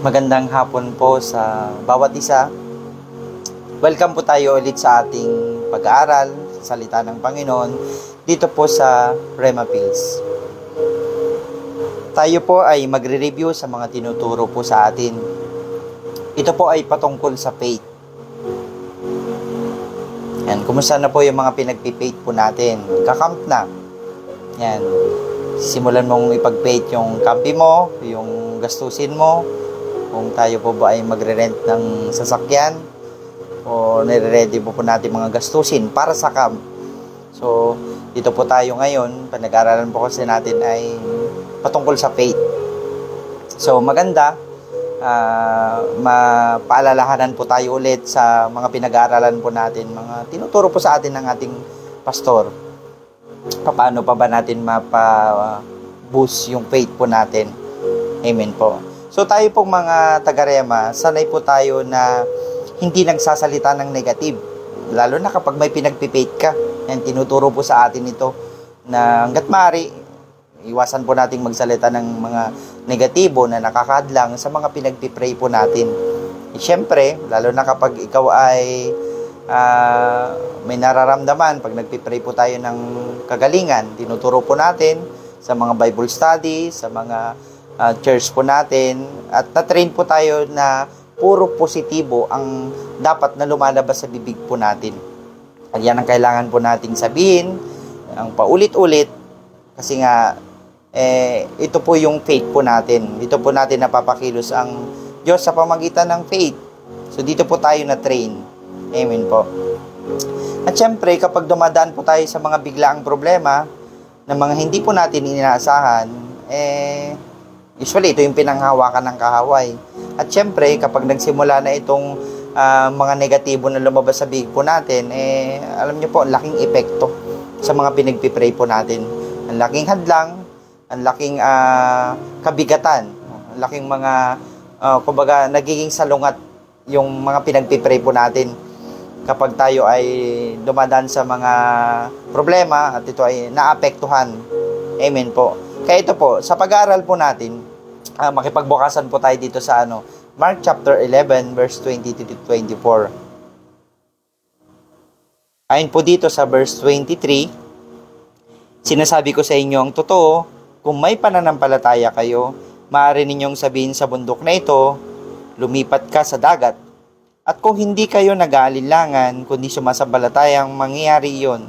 Magandang hapon po sa bawat isa. Welcome po tayo ulit sa ating pag-aaral sa salita ng Panginoon dito po sa Rhema Pills. Tayo po ay magre-review sa mga tinuturo po sa atin. Ito po ay patungkol sa faith. Yan, kumusta na po yung mga pinagpi-faith po natin? Kakamp na. Yan. Simulan mong ipag-faith yung kampi mo, yung gastusin mo. Kung tayo po ba ay magre-rent ng sasakyan o nire-ready po natin mga gastusin para sa camp. So, dito po tayo ngayon, panag-aralan po kasi natin ay patungkol sa faith. So, maganda, mapaalalahanan po tayo ulit sa mga pinag-aaralan po natin, mga tinuturo po sa atin ng ating pastor. Paano pa ba natin mapa-boost yung faith po natin? Amen po. So tayo pong mga taga-Rhema, sanay po tayo na hindi nagsasalita ng negative. Lalo na kapag may pinagpipate ka. Yan, tinuturo po sa atin ito na hanggat maaari, iwasan po nating magsalita ng mga negatibo na nakakadlang sa mga pinagpipray po natin. Siyempre, lalo na kapag ikaw ay may nararamdaman, pag nagpipray po tayo ng kagalingan, tinuturo po natin sa mga Bible study, sa mga church po natin, at na-train po tayo na puro positibo ang dapat na lumalabas sa bibig po natin. At yan ang kailangan po nating sabihin, ang paulit-ulit, kasi nga, ito po yung faith po natin. Dito po natin napapakilos ang Diyos sa pamagitan ng faith. So, dito po tayo na-train. Amen po. At syempre, kapag dumadaan po tayo sa mga biglaang problema, na mga hindi po natin inaasahan, usually, ito yung pinanghawakan ng kahaway. At syempre, kapag nagsimula na itong mga negatibo na lumabas sa bibig po natin, alam niyo po, ang laking epekto sa mga pinagpipray po natin. Ang laking hadlang, ang laking kabigatan, ang laking mga, kumbaga, nagiging salungat yung mga pinagpipray po natin kapag tayo ay dumadaan sa mga problema at ito ay naapektuhan. Amen po. Kaya ito po, sa pag-aaral po natin, makipagbukasan po tayo dito sa Mark chapter 11 verse 20 to 24. Ayon po dito sa verse 23, sinasabi ko sa inyo ang totoo, kung may pananampalataya kayo, maaari ninyong sabihin sa bundok na ito, lumipat ka sa dagat. At kung hindi kayo nag-aalinlangan, kundi sumasampalatayang mangyayari iyon,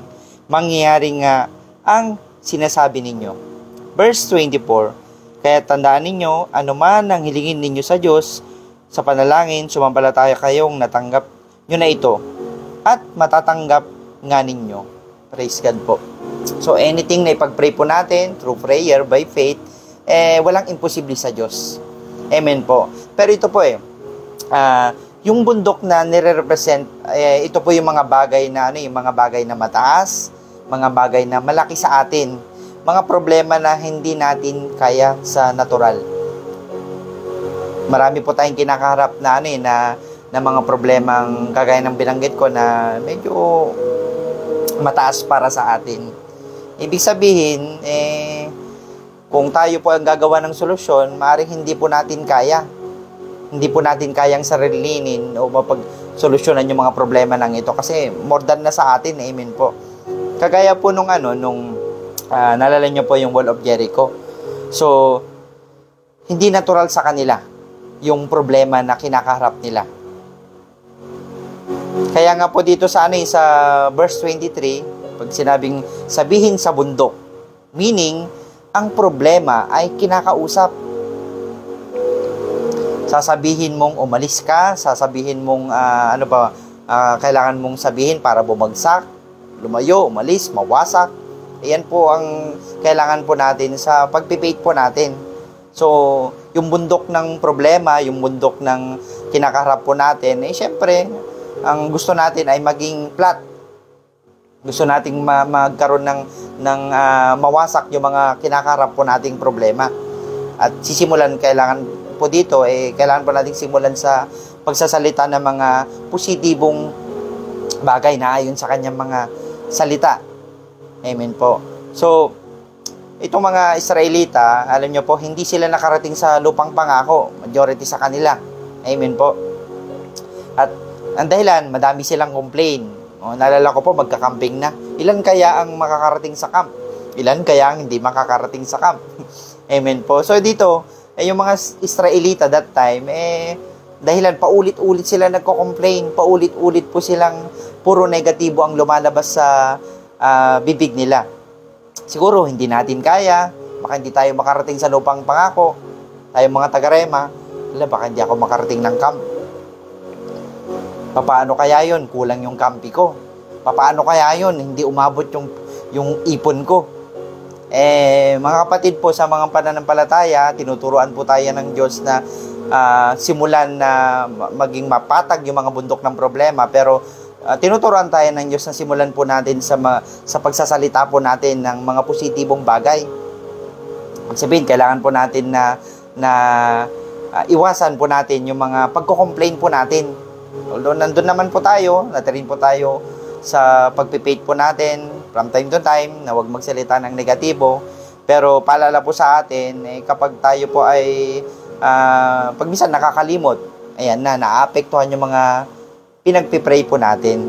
mangyayari nga ang sinasabi ninyo. Verse 24, kaya tandaan ninyo, anuman ang hilingin ninyo sa Diyos, sa panalangin, sumampalataya kayong natanggap nyo na ito, at matatanggap nga ninyo. Praise God po. So, anything na ipag-pray po natin, through prayer, by faith, walang imposible sa Diyos. Amen po. Pero ito po yung bundok na nire-represent, ito po yung mga bagay na, yung mga bagay na mataas, mga bagay na malaki sa atin, mga problema na hindi natin kaya sa natural. Marami po tayong kinakaharap na na mga problemang kagaya ng binanggit ko na medyo mataas para sa atin. Ibig sabihin, kung tayo po ang gagawa ng solusyon, maaaring hindi po natin kaya. Hindi po natin kayang sarilinin o mapag-solusyonan yung mga problema ng ito kasi more than na sa atin. Amen po. Kagaya po nung naalala nyo po yung Wall of Jericho. So, hindi natural sa kanila yung problema na kinakaharap nila. Kaya nga po dito sa sa verse 23, pag sinabing sabihin sa bundok, meaning, ang problema ay kinakausap. Sasabihin mong umalis ka, sasabihin mong kailangan mong sabihin para bumagsak, lumayo, umalis, mawasak. Ayan po ang kailangan po natin sa pagpipate po natin. So, yung bundok ng problema, yung bundok ng kinakaharap po natin, syempre, ang gusto natin ay maging flat. Gusto nating magkaroon ng mawasak yung mga kinakaharap po nating problema. At sisimulan, kailangan po dito, kailangan po nating simulan sa pagsasalita ng mga positibong bagay na ayon sa kanyang mga salita. Amen po. So, itong mga Israelita, alam nyo po, hindi sila nakarating sa lupang pangako. Majority sa kanila. Amen po. At ang dahilan, madami silang complain. Naalala ko po, magkakamping na. Ilan kaya ang makakarating sa camp? Ilan kaya ang hindi makakarating sa camp? Amen po. So dito, yung mga Israelita that time, dahilan paulit-ulit sila nagko-complain, paulit-ulit po silang puro negatibo ang lumalabas sa bibig nila. Siguro hindi natin kaya, baka hindi tayo makarating sa lupang pangako. Tayo mga taga-Rema, baka hindi ako makarating ng camp. Paano kaya yun? Kulang yung kampi ko. Paano kaya yun? Hindi umabot yung ipon ko. Mga kapatid po, sa mga pananampalataya, tinuturuan po tayo ng Diyos na simulan na maging mapatag yung mga bundok ng problema, pero tinuturuan tayo ng Diyos na simulan po natin sa pagsasalita po natin ng mga positibong bagay. Sabihin, kailangan po natin na iwasan po natin yung mga pagko-complain po natin. Although nandun naman po tayo, natirin po tayo sa pagpipate po natin from time to time na huwag magsalita ng negatibo, pero paalala po sa atin, kapag tayo po ay pag minsan nakakalimot, ayan naapektuhan yung mga pinagpipray po natin.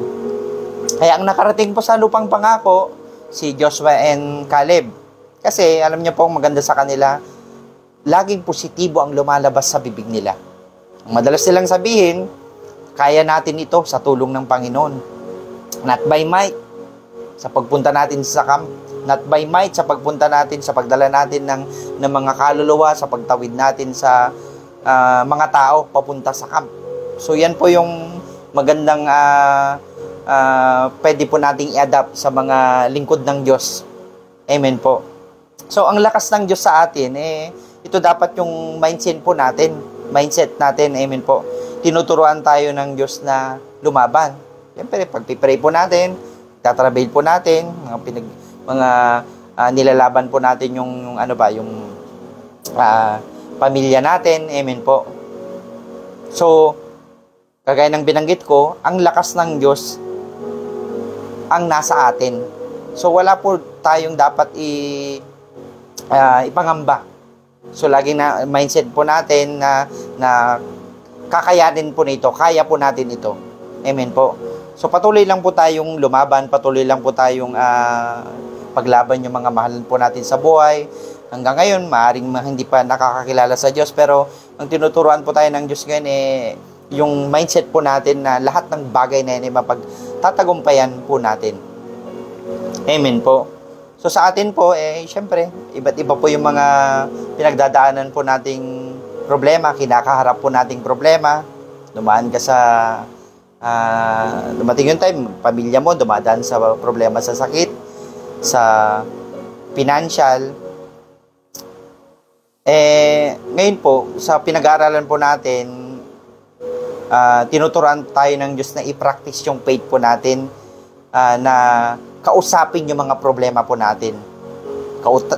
Kaya ang nakarating po sa lupang pangako, si Joshua and Caleb. Kasi alam niyo po, maganda sa kanila, laging positibo ang lumalabas sa bibig nila. Ang madalas silang sabihin, kaya natin ito sa tulong ng Panginoon. Not by might, sa pagpunta natin sa camp. Not by might, sa pagpunta natin, sa pagdala natin ng mga kaluluwa, sa pagtawid natin sa mga tao papunta sa camp. So yan po yung magandang pwede po nating i-adapt sa mga lingkod ng Diyos. Amen po. So ang lakas ng Diyos sa atin, ito dapat yung mindset natin. Amen po. Tinuturuan tayo ng Diyos na lumaban. Siyempre, pagpipray po natin, tatrabail po natin, nilalaban po natin yung pamilya natin. Amen po. So, kagaya ng binanggit ko, ang lakas ng Diyos ang nasa atin. So, wala po tayong dapat ipangamba. So, laging na mindset po natin na kakayanin po nito, kaya po natin ito. Amen po. So, patuloy lang po tayong lumaban, patuloy lang po tayong paglaban yung mga mahalan po natin sa buhay. Hanggang ngayon, maaaring hindi pa nakakakilala sa Diyos, pero ang tinuturuan po tayo ng Diyos ngayon, yung mindset po natin na lahat ng bagay na yan, mapagtatagumpayan po natin. Amen po. So, sa atin po, syempre, iba't iba po yung mga pinagdadaanan po nating problema, kinakaharap po nating problema. Dumaan ka sa dumating yung time, pamilya mo dumadaan sa problema, sa sakit, sa financial. Ngayon po, sa pinag-aaralan po natin, tinuturuan tayo ng Diyos na i-practice yung faith po natin, na kausapin yung mga problema po natin.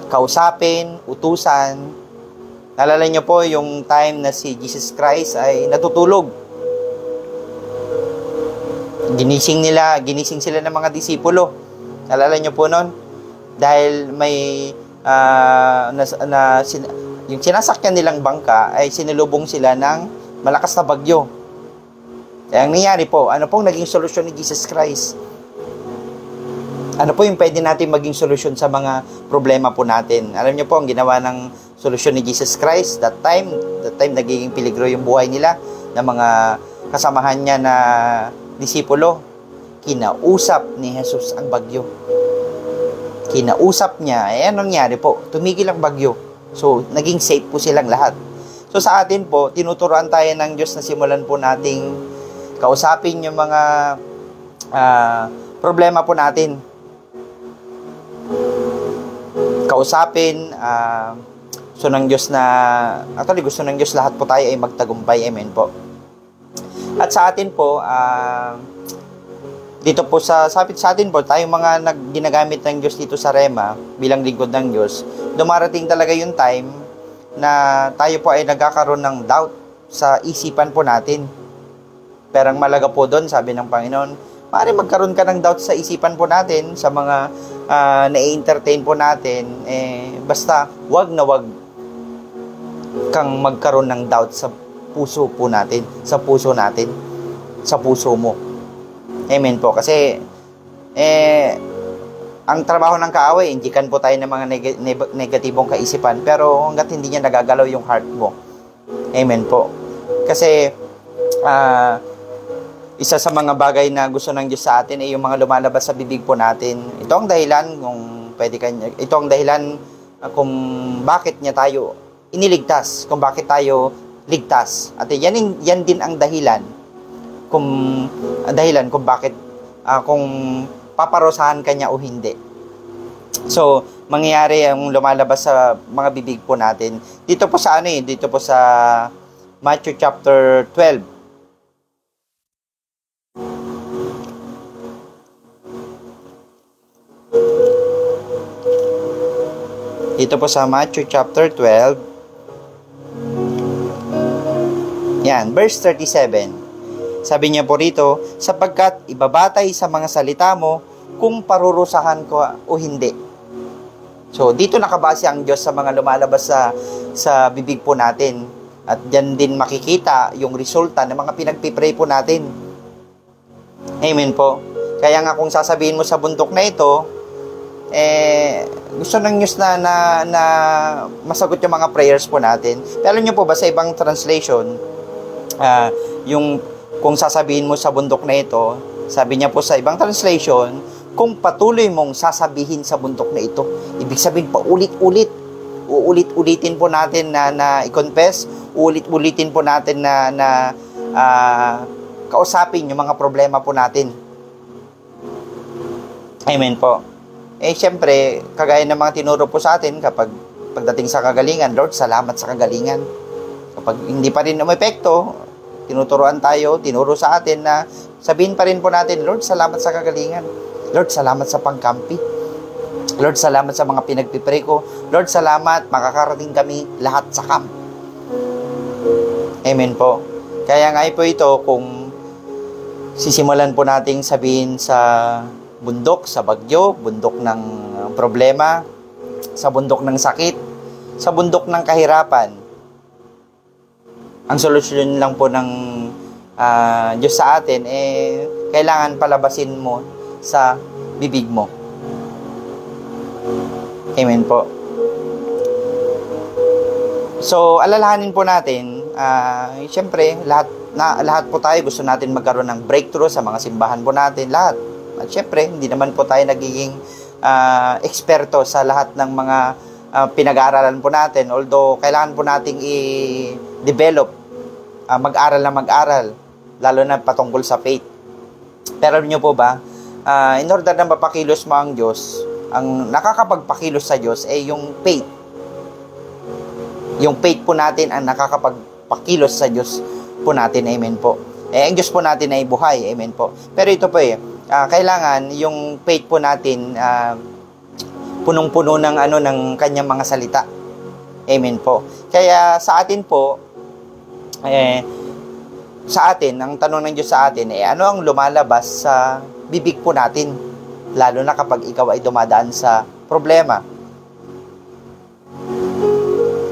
Kausapin, utusan. Naalala niyo po yung time na si Jesus Christ ay natutulog. Ginising sila ng mga disipulo. Naalala niyo po noon? Dahil may yung sinasakyan nilang bangka ay sinulubong sila ng malakas na bagyo. Kaya ang nangyari po, ano pong naging solusyon ni Jesus Christ? Ano po yung pwede natin maging solusyon sa mga problema po natin? Alam niyo po, ang ginawa ng solusyon ni Jesus Christ, that time nagiging peligro yung buhay nila, ng mga kasamahan niya na disipulo. Kinausap ni Jesus ang bagyo. Kinausap niya, anong nangyari po? Tumigil ang bagyo. So, naging safe po silang lahat. So, sa atin po, tinuturuan tayo ng Diyos na simulan po nating kausapin yung mga problema po natin. Kausapin, gusto ng Diyos gusto ng Diyos lahat po tayo ay magtagumpay. Amen po. At sa atin po, dito po sa atin po, tayong mga ginagamit ng Diyos dito sa Rema, bilang lingkod ng Diyos, dumarating talaga yung time na tayo po ay nagkakaroon ng doubt sa isipan po natin. Pero ang malaga po doon, sabi ng Panginoon, maaaring magkaroon ka ng doubt sa isipan po natin, sa mga na-entertain po natin, basta wag na wag kang magkaroon ng doubt sa puso po natin, sa puso natin, sa puso mo. Amen po. Kasi, ang trabaho ng kaaway, indikan po tayo ng mga negatibong kaisipan, pero hanggat hindi niya nagagalaw yung heart mo. Amen po. Kasi, isa sa mga bagay na gusto ng Diyos sa atin ay yung mga lumalabas sa bibig po natin. Ito ang dahilan ito ang dahilan kung bakit niya tayo iniligtas, kung bakit tayo ligtas. At yan din ang dahilan kung bakit kung paparusahan ka niya o hindi. So, mangyayari ang lumalabas sa mga bibig po natin. Dito po sa Matthew chapter 12. Dito po sa Matthew chapter 12. Yan, verse 37. Sabi niya po rito, sapagkat ibabatay sa mga salita mo kung parurusahan ko o hindi. So, dito nakabase ang Diyos sa mga lumalabas sa bibig po natin. At diyan din makikita yung resulta ng mga pinagpipray po natin. Amen po. Kaya nga kung sasabihin mo sa bundok na ito, gusto ng Diyos na masagot yung mga prayers po natin. Pero alam nyo po ba sa ibang translation, kung sasabihin mo sa bundok na ito, sabi niya po sa ibang translation, kung patuloy mong sasabihin sa bundok na ito, ibig sabihin uulit-ulitin po natin na i-confess, uulit-ulitin po natin na kausapin yung mga problema po natin. Amen po. Siyempre, kagaya ng mga tinuro po sa atin, pagdating sa kagalingan, Lord, salamat sa kagalingan. Kapag hindi pa rin umepekto, tinuro sa atin na sabihin pa rin po natin, Lord, salamat sa kagalingan. Lord, salamat sa pangkampi. Lord, salamat sa mga pinagpipray ko. Lord, salamat, makakarating kami lahat sa camp. Amen po. Kaya nga po ito, kung sisimulan po nating sabihin sa bundok, sa bagyo, bundok ng problema, sa bundok ng sakit, sa bundok ng kahirapan, ang solusyon lang po ng Diyos sa atin, kailangan palabasin mo sa bibig mo. Amen po. So, alalahanin po natin, siyempre, lahat po tayo gusto natin magkaroon ng breakthrough sa mga simbahan po natin, lahat. At syempre, hindi naman po tayo nagiging eksperto sa lahat ng mga pinag-aaralan po natin. Although, kailangan po nating i-develop, mag-aral, lalo na patungkol sa faith. Pero alam nyo po ba, in order na mapakilos mo ang Diyos, ang nakakapagpakilos sa Diyos ay yung faith. Yung faith po natin ang nakakapagpakilos sa Diyos po natin. Amen po. Ang Diyos po natin ay buhay. Amen po. Pero ito po kailangan yung faith po natin punong-puno ng kanyang mga salita. Amen po. Kaya sa atin po, ang tanong ng Diyos sa atin, ano ang lumalabas sa bibig po natin? Lalo na kapag ikaw ay dumadaan sa problema.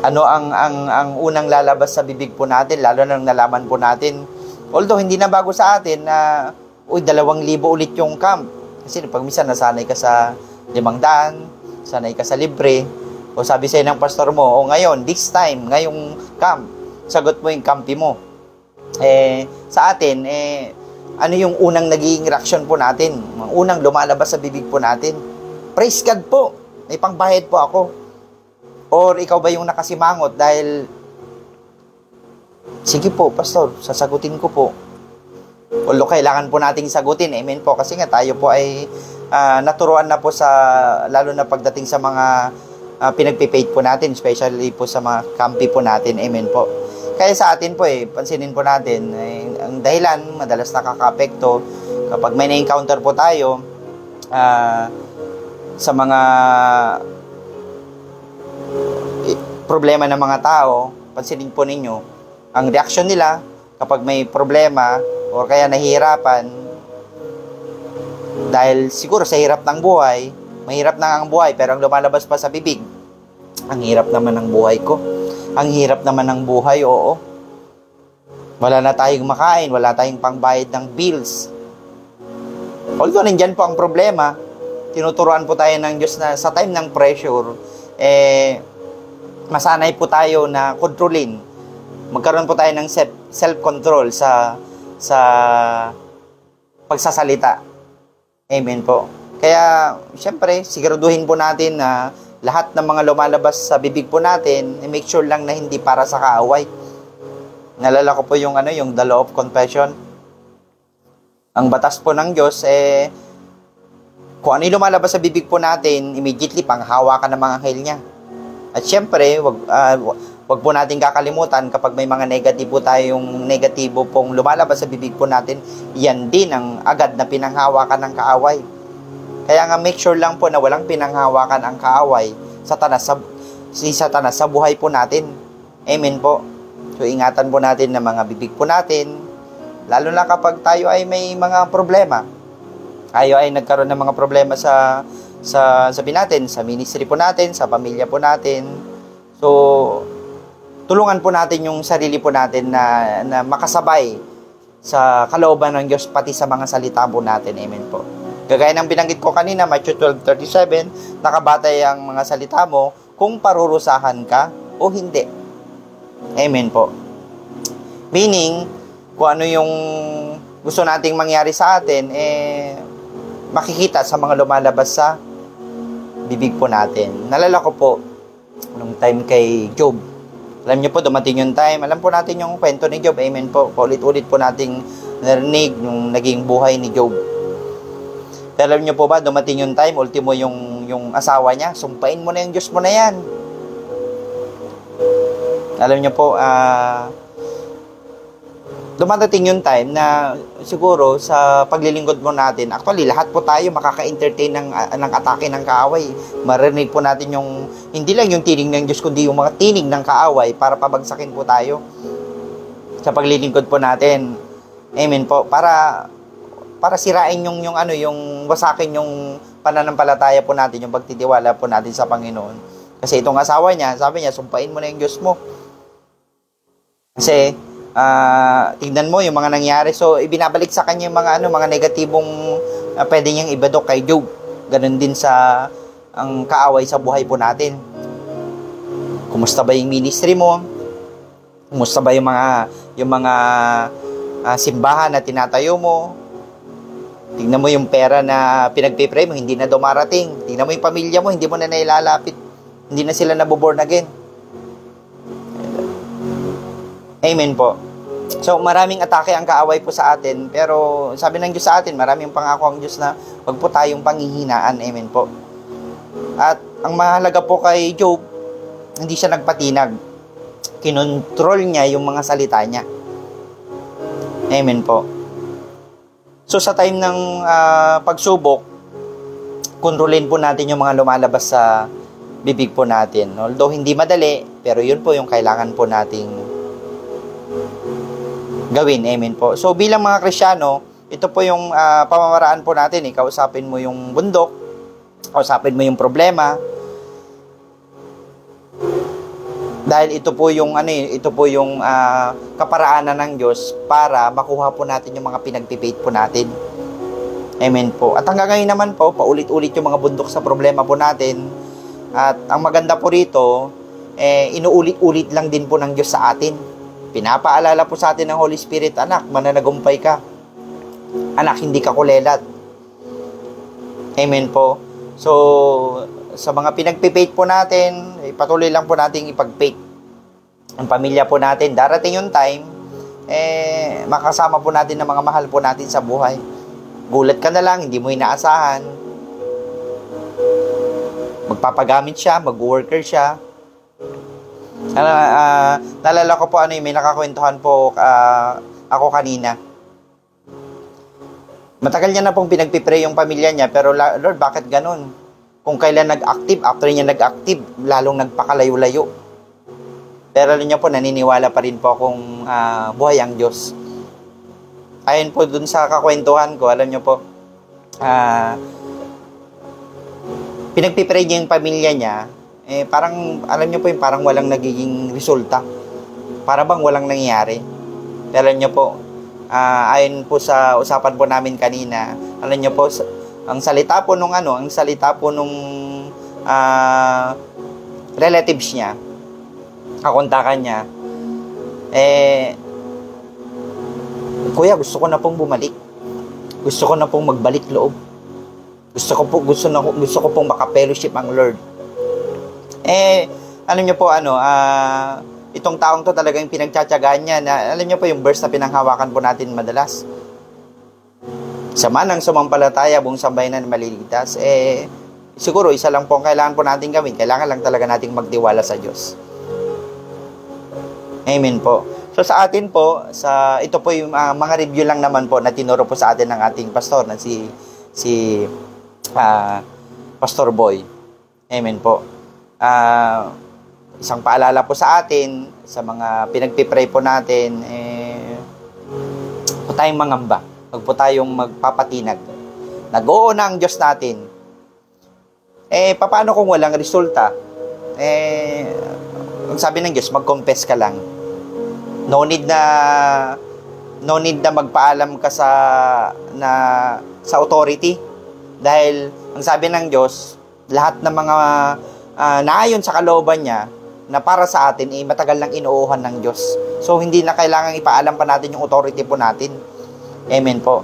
Ano ang unang lalabas sa bibig po natin, lalo na nang nalaman po natin, although hindi na bago sa atin na 2,000 ulit yung camp. Kasi pag minsan nasanay ka sa 500, sanay ka sa libre, o sabi sa'yo ng pastor mo, ngayon, this time, ngayong camp, sagot mo yung campi mo. Sa atin, ano yung unang naging reaction po natin? Unang lumalabas sa bibig po natin? Praise God po! May pangbayad po ako. Or ikaw ba yung nakasimangot dahil, sige po, pastor, sasagutin ko po. Although kailangan po nating sagutin, amen po, kasi nga tayo po ay naturuan na po lalo na pagdating sa mga pinagpipaid po natin, especially po sa mga kampi po natin, amen po. Kaya sa atin po pansinin po natin, ang dahilan, madalas nakaka-apekto, kapag may na-encounter po tayo sa mga problema ng mga tao, pansinin po ninyo, ang reaksyon nila kapag may problema o kaya nahihirapan, Dahil siguro sa hirap ng buhay, mahirap na ang buhay, pero ang lumalabas pa sa bibig, ang hirap naman ng buhay ko. Ang hirap naman ng buhay, oo. Wala na tayong makain, wala tayong pangbayad ng bills. Although nandyan po ang problema, tinuturuan po tayo ng Diyos na sa time ng pressure, masanay po tayo na kontrolin. Magkaroon po tayo ng self-control sa pagsasalita. Amen po. Kaya, syempre, siguraduhin po natin na lahat ng mga lumalabas sa bibig po natin, make sure lang na hindi para sa kaaway. Nalala ko po yung the law of confession. Ang batas po ng Diyos, kung ano yung lumalabas sa bibig po natin, immediately panghawakan ng mga anghel niya. At syempre, wag po natin kakalimutan kapag may mga negatibo pong lumalabas sa bibig po natin, yan din ang agad na pinanghawakan ng kaaway. Kaya nga make sure lang po na walang pinanghawakan ang kaaway si Satanas sa buhay po natin. Amen po. So ingatan po natin ng mga bibig po natin, lalo na kapag tayo ay may mga problema. Tayo ay nagkaroon ng mga problema sa sabihin natin, sa ministry po natin, sa pamilya po natin. So tulungan po natin yung sarili po natin na makasabay sa kalooban ng Diyos pati sa mga salita po natin. Amen po. Kagaya ng binanggit ko kanina, Matthew 12:37, nakabatay ang mga salita mo kung parurusahan ka o hindi. Amen po. Meaning, kung ano yung gusto nating mangyari sa atin, makikita sa mga lumalabas sa bibig po natin. Nalala ko po, nung time kay Job. Alam niyo po, dumating yung time. Alam po natin yung kwento ni Job. Amen po. Paulit-ulit po nating narinig yung naging buhay ni Job. Pero alam niyo po ba, dumating yung time, ultimo yung asawa niya, sumpain mo na yung Diyos mo na yan. Alam niyo po, dumadating yung time na siguro sa paglilingkod mo natin, actually lahat po tayo makaka-entertain ng atake ng kaaway. Marinig po natin yung, hindi lang yung tinig ng Diyos, kundi yung mga tinig ng kaaway para pabagsakin po tayo sa paglilingkod po natin. Amen po. Para sirain yung wasakin yung pananampalataya po natin, yung pagtitiwala po natin sa Panginoon. Kasi itong asawa niya, sabi niya, sumpain mo na yung Diyos mo. Kasi, tignan mo yung mga nangyari. So, ibinabalik sa kanya yung mga negatibong pwede niyang ibadok kay Job. Ganon din sa ang kaaway sa buhay po natin. Kumusta ba yung ministry mo? Kumusta ba yung mga simbahan na tinatayo mo? Tingnan mo yung pera na pinagpipray mo, hindi na dumarating. Tingnan mo yung pamilya mo, hindi mo na nailalapit. Hindi na sila naboborn again. Amen po. So, maraming atake ang kaaway po sa atin, pero sabi ng Diyos sa atin, maraming pangako ang Diyos na wag po tayong panghihinaan. Amen po. At ang mahalaga po kay Job, hindi siya nagpatinag. Kinontrol niya yung mga salita niya. Amen po. So, sa time ng pagsubok, kontrolin po natin yung mga lumalabas sa bibig po natin. Although hindi madali, pero yun po yung kailangan po nating gawin. Amen po. So, bilang mga Kristyano, ito po yung pamamaraan po natin. Kausapin mo yung bundok, kausapin mo yung problema. Dahil ito po yung kaparaanan ng Diyos para makuha po natin yung mga pinagpipate po natin. Amen po. At hanggang ngayon naman po, paulit-ulit yung mga bundok sa problema po natin. At ang maganda po rito, inuulit-ulit lang din po ng Diyos sa atin. Pinapaalala po sa atin ng Holy Spirit, anak, mananagumpay ka. Anak, hindi ka kulelat. Amen po. So, sa mga pinagpipate po natin, patuloy lang po natin ipag-pate. Ang pamilya po natin, darating yung time, makasama po natin ng mga mahal po natin sa buhay. Gulat ka na lang, hindi mo inaasahan. Magpapagamit siya, mag-worker siya. Nalala ko po may nakakwentuhan po ako kanina. Matagal niya na pong pinagpipray yung pamilya niya, pero Lord, bakit ganun? Kung kailan nag-active, after niya nag-active, lalong nagpakalayo-layo. Pero alam niyo po, naniniwala pa rin po akong buhay ang Diyos. Ayon po dun sa kakwentuhan ko, alam niyo po, pinagpipray niya yung pamilya niya, parang, alam niyo po yung parang walang nagiging resulta. Para bang walang nangyayari. Pero alam niyo po, ayon po sa usapan po namin kanina, alam niyo po, ang salita po nung relatives niya, kakontakan niya, kuya, gusto ko na pong bumalik. Gusto ko na pong magbalik loob. Gusto ko pong maka-fellowship ang Lord. Alam niyo po, itong taong to talagang pinagtsatsagaan niya na, alam niyo po yung verse na pinanghawakan po natin madalas. Sa manang sumampalataya, buong sambayanan maliligtas. Siguro, isa lang po ang kailangan po natin gawin. Kailangan lang talaga nating magtiwala sa Diyos. Amen po. So sa atin po, ito po yung mga review lang naman po na tinuro po sa atin ng ating pastor na si Pastor Boy. Amen po. Isang paalala po sa atin, sa mga pinagpipray po natin, huwag tayong mangamba. Huwag po tayong magpapatinag. Nag-oo na ang Diyos natin. Paano kung walang resulta? Ang sabi ng Diyos, mag-confess ka lang. No need na magpaalam ka sa authority, dahil ang sabi ng Diyos, lahat ng mga naayon sa kalooban niya na para sa atin matagal nang inuuhan ng Diyos. So hindi na kailangang ipaalam pa natin yung authority po natin. Amen po.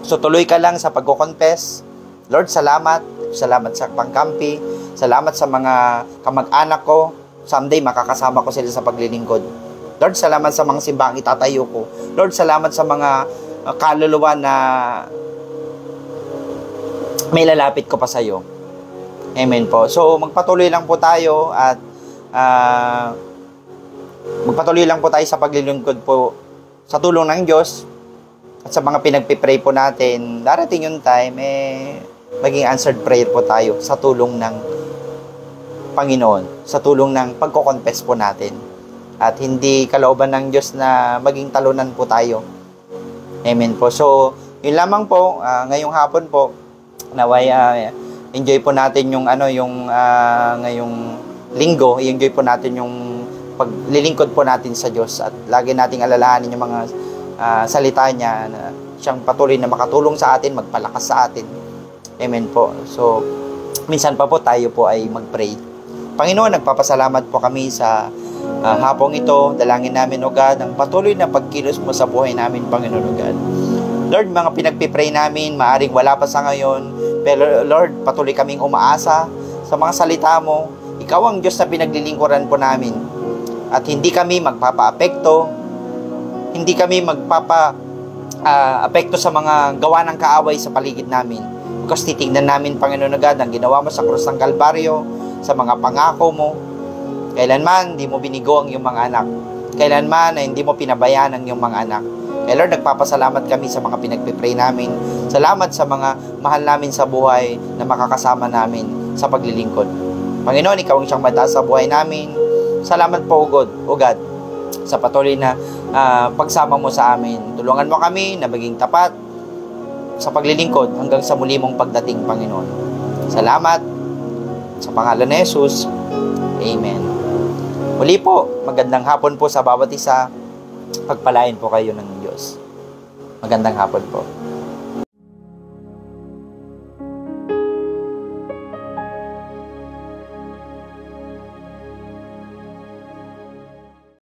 So tuloy ka lang sa pagko-confess. Lord, salamat sa pangkampi, salamat sa mga kamag-anak ko. Someday makakasama ko sila sa paglilingkod. Lord, salamat sa mga simbahang itatayo ko. Lord, salamat sa mga kaluluwa na may lalapit ko pa sa iyo. Amen po. So, magpatuloy lang po tayo at magpatuloy lang po tayo sa paglilingkod po sa tulong ng Diyos at sa mga pinagpipray po natin. Darating yung time, maging answered prayer po tayo sa tulong ng Panginoon, sa tulong ng pagko-confess po natin. At hindi kalooban ng Diyos na maging talunan po tayo. Amen po. So, yun lamang po, ngayong hapon po, naway enjoy po natin yung ngayong linggo, i-enjoy po natin yung paglilingkod po natin sa Diyos at lagi nating alalahanin yung mga salita niya na siyang patuloy na makatulong sa atin, magpalakas sa atin. Amen po. So, minsan pa po tayo po ay mag-pray. Panginoon, nagpapasalamat po kami sa hapong ito. Dalangin namin, O God, ang patuloy na pagkilos mo sa buhay namin, Panginoon, O God. Lord, mga pinagpipray namin, maaring wala pa sa ngayon, pero Lord, patuloy kaming umaasa sa mga salita mo. Ikaw ang Diyos na pinaglilingkuran po namin. At hindi kami magpapa-apekto, hindi kami magpapa-apekto sa mga gawa ng kaaway sa paligid namin. Because titignan namin, Panginoon, O God, ang ginawa mo sa krus ng Kalbaryo, sa mga pangako mo. Kailanman, hindi mo binigo ang iyong mga anak. Kailanman, hindi mo pinabayaan ang iyong mga anak. Kaya Lord, nagpapasalamat kami sa mga pinagpipray namin. Salamat sa mga mahal namin sa buhay na makakasama namin sa paglilingkod. Panginoon, Ikaw ang siyang mataas sa buhay namin. Salamat po, O God, sa patuloy na pagsama mo sa amin. Tulungan mo kami na maging tapat sa paglilingkod hanggang sa muli mong pagdating, Panginoon. Salamat sa pangalan ni Jesus. Amen. Muli po, magandang hapon po sa bawat isa. Pagpalain po kayo ng Diyos. Magandang hapon po.